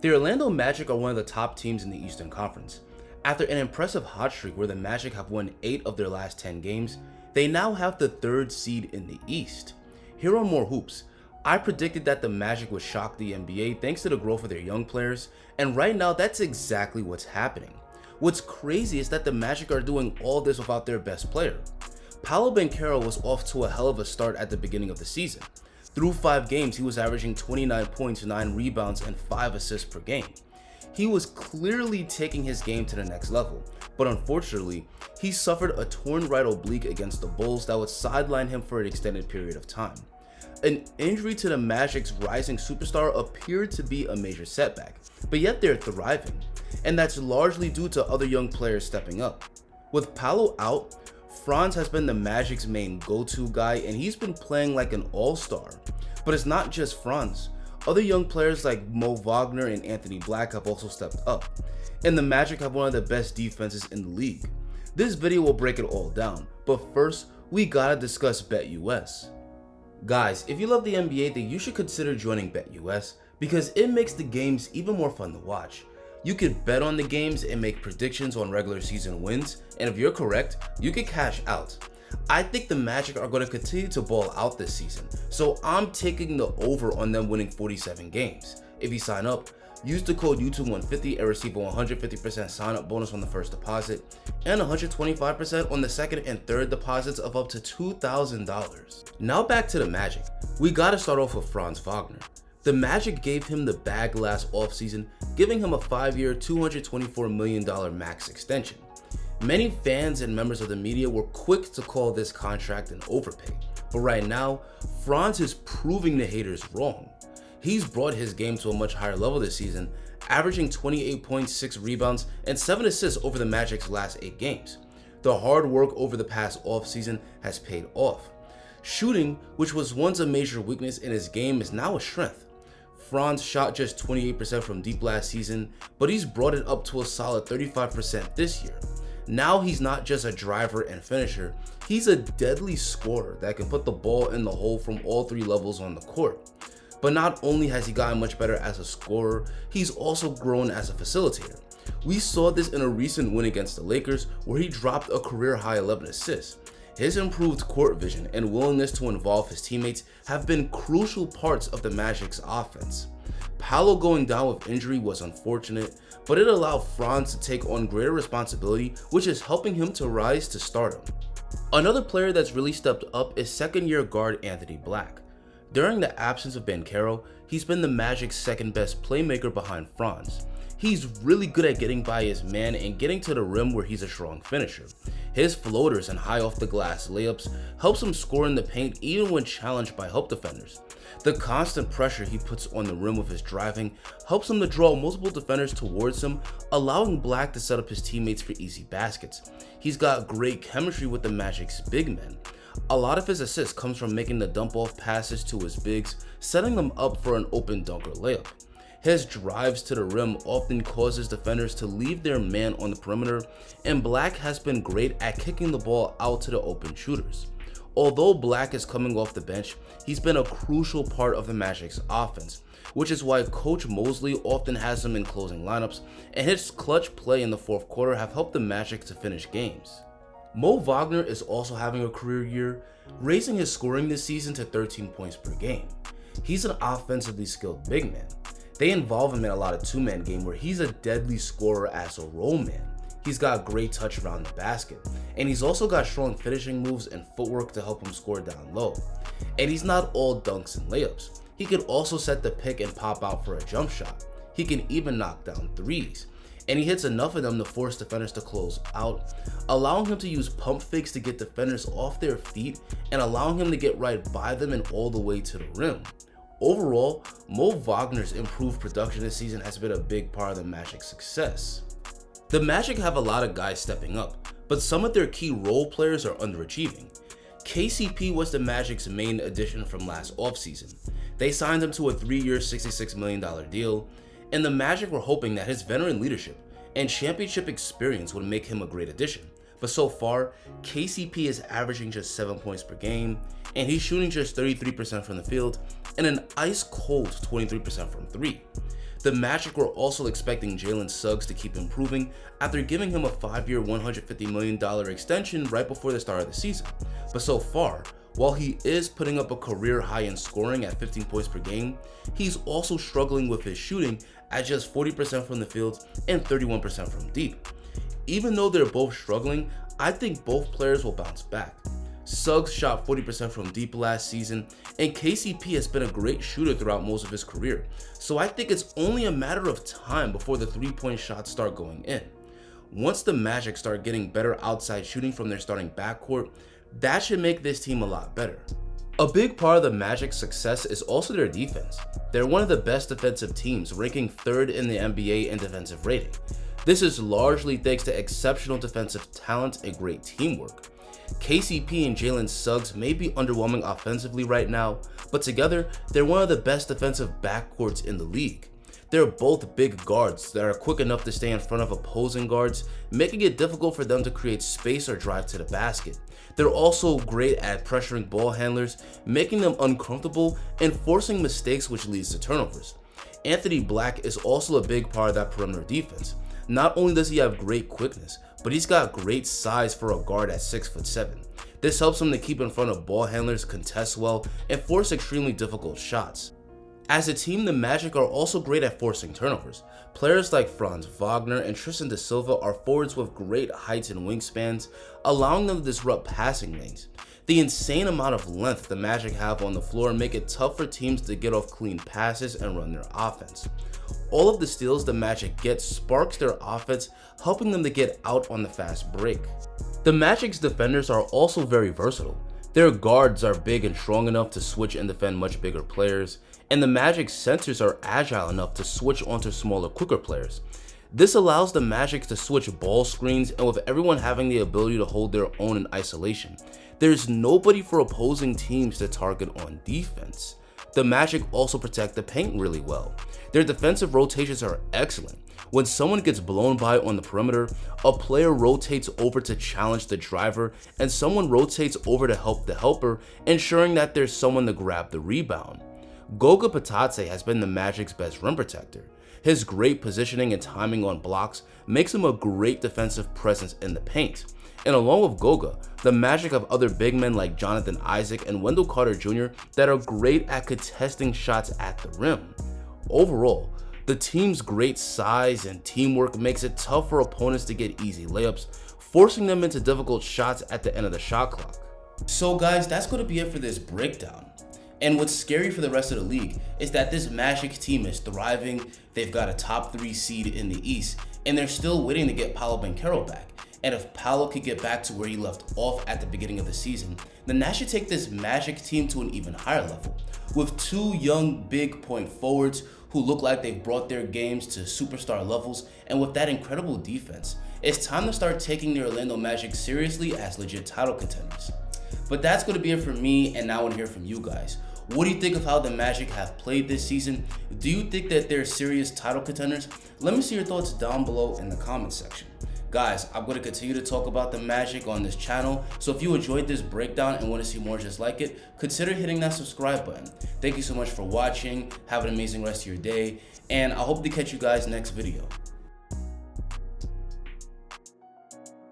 The Orlando Magic are one of the top teams in the Eastern Conference. After an impressive hot streak where the Magic have won 8 of their last 10 games, they now have the 3rd seed in the East. Here on More Hoops, I predicted that the Magic would shock the NBA thanks to the growth of their young players, and right now that's exactly what's happening. What's crazy is that the Magic are doing all this without their best player. Paolo Banchero was off to a hell of a start at the beginning of the season. Through 5 games, he was averaging 29 points, 9 rebounds, and 5 assists per game. He was clearly taking his game to the next level, but unfortunately, he suffered a torn right oblique against the Bulls that would sideline him for an extended period of time. An injury to the Magic's rising superstar appeared to be a major setback, but yet they're thriving, and that's largely due to other young players stepping up. With Paolo out, Franz has been the Magic's main go-to guy, and he's been playing like an all-star. But it's not just Franz. Other young players like Moritz Wagner and Anthony Black have also stepped up, and the Magic have one of the best defenses in the league. This video will break it all down, but first, we gotta discuss BetUS. Guys, if you love the NBA, then you should consider joining BetUS because it makes the games even more fun to watch. You could bet on the games and make predictions on regular season wins, and if you're correct, you could cash out. I think the Magic are going to continue to ball out this season, so I'm taking the over on them winning 47 games. If you sign up, use the code YouTube150 and receive a 150% sign up bonus on the first deposit and 125% on the second and third deposits of up to $2,000. Now back to the Magic. We gotta start off with Franz Wagner. The Magic gave him the bag last offseason, giving him a 5-year, $224 million max extension. Many fans and members of the media were quick to call this contract an overpay, but right now, Franz is proving the haters wrong. He's brought his game to a much higher level this season, averaging 28 points, 6 rebounds, and 7 assists over the Magic's last 8 games. The hard work over the past offseason has paid off. Shooting, which was once a major weakness in his game, is now a strength. Franz shot just 28% from deep last season, but he's brought it up to a solid 35% this year. Now he's not just a driver and finisher, he's a deadly scorer that can put the ball in the hole from all 3 levels on the court. But not only has he gotten much better as a scorer, he's also grown as a facilitator. We saw this in a recent win against the Lakers where he dropped a career-high 11 assists. His improved court vision and willingness to involve his teammates have been crucial parts of the Magic's offense. Paolo going down with injury was unfortunate, but it allowed Franz to take on greater responsibility, which is helping him to rise to stardom. Another player that's really stepped up is second-year guard Anthony Black. During the absence of Banchero, he's been the Magic's second best playmaker behind Franz. He's really good at getting by his man and getting to the rim where he's a strong finisher. His floaters and high off the glass layups helps him score in the paint even when challenged by help defenders. The constant pressure he puts on the rim with his driving helps him to draw multiple defenders towards him, allowing Black to set up his teammates for easy baskets. He's got great chemistry with the Magic's big men. A lot of his assists comes from making the dump off passes to his bigs, setting them up for an open dunk or layup. His drives to the rim often causes defenders to leave their man on the perimeter, and Black has been great at kicking the ball out to the open shooters. Although Black is coming off the bench, he's been a crucial part of the Magic's offense, which is why Coach Mosley often has him in closing lineups, and his clutch play in the fourth quarter have helped the Magic to finish games. Moritz Wagner is also having a career year, raising his scoring this season to 13 points per game. He's an offensively skilled big man. They involve him in a lot of two-man game where he's a deadly scorer as a roll man. He's got great touch around the basket, and he's also got strong finishing moves and footwork to help him score down low. And he's not all dunks and layups. He can also set the pick and pop out for a jump shot. He can even knock down threes, and he hits enough of them to force defenders to close out, allowing him to use pump fakes to get defenders off their feet and allowing him to get right by them and all the way to the rim. Overall, Moritz Wagner's improved production this season has been a big part of the Magic's success. The Magic have a lot of guys stepping up, but some of their key role players are underachieving. KCP was the Magic's main addition from last offseason. They signed him to a 3-year, $66 million deal, and the Magic were hoping that his veteran leadership and championship experience would make him a great addition. But so far, KCP is averaging just 7 points per game, and he's shooting just 33% from the field and an ice-cold 23% from 3. The Magic were also expecting Jalen Suggs to keep improving after giving him a 5-year $150 million extension right before the start of the season. But so far, while he is putting up a career high in scoring at 15 points per game, he's also struggling with his shooting at just 40% from the field and 31% from deep. Even though they're both struggling, I think both players will bounce back. Suggs shot 40% from deep last season, and KCP has been a great shooter throughout most of his career, so I think it's only a matter of time before the three-point shots start going in. Once the Magic start getting better outside shooting from their starting backcourt, that should make this team a lot better. A big part of the Magic's success is also their defense. They're one of the best defensive teams, ranking 3rd in the NBA in defensive rating. This is largely thanks to exceptional defensive talent and great teamwork. KCP and Jalen Suggs may be underwhelming offensively right now, but together, they're one of the best defensive backcourts in the league. They're both big guards that are quick enough to stay in front of opposing guards, making it difficult for them to create space or drive to the basket. They're also great at pressuring ball handlers, making them uncomfortable and forcing mistakes, which leads to turnovers. Anthony Black is also a big part of that perimeter defense. Not only does he have great quickness, but he's got great size for a guard at 6'7". This helps him to keep in front of ball handlers, contest well, and force extremely difficult shots. As a team, the Magic are also great at forcing turnovers. Players like Franz Wagner and Tristan da Silva are forwards with great heights and wingspans, allowing them to disrupt passing lanes. The insane amount of length the Magic have on the floor make it tough for teams to get off clean passes and run their offense. All of the steals the Magic get sparks their offense, helping them to get out on the fast break. The Magic's defenders are also very versatile. Their guards are big and strong enough to switch and defend much bigger players, and the Magic's centers are agile enough to switch onto smaller, quicker players. This allows the Magic to switch ball screens, and with everyone having the ability to hold their own in isolation, there's nobody for opposing teams to target on defense. The Magic also protect the paint really well. Their defensive rotations are excellent. When someone gets blown by on the perimeter, a player rotates over to challenge the driver, and someone rotates over to help the helper, ensuring that there's someone to grab the rebound. Goga Bitadze has been the Magic's best rim protector. His great positioning and timing on blocks makes him a great defensive presence in the paint. And along with Goga, the Magic have other big men like Jonathan Isaac and Wendell Carter Jr. that are great at contesting shots at the rim. Overall, the team's great size and teamwork makes it tough for opponents to get easy layups, forcing them into difficult shots at the end of the shot clock. So guys, that's going to be it for this breakdown. And what's scary for the rest of the league is that this Magic team is thriving. They've got a top 3 seed in the East, and they're still waiting to get Paolo Banchero back. And if Paolo could get back to where he left off at the beginning of the season, then that should take this Magic team to an even higher level. With 2 young big point forwards who look like they've brought their games to superstar levels, and with that incredible defense, it's time to start taking the Orlando Magic seriously as legit title contenders. But that's going to be it for me, and now I want to hear from you guys. What do you think of how the Magic have played this season? Do you think that they're serious title contenders? Let me see your thoughts down below in the comment section. Guys, I'm going to continue to talk about the Magic on this channel, so if you enjoyed this breakdown and want to see more just like it, consider hitting that subscribe button. Thank you so much for watching, have an amazing rest of your day, and I hope to catch you guys next video.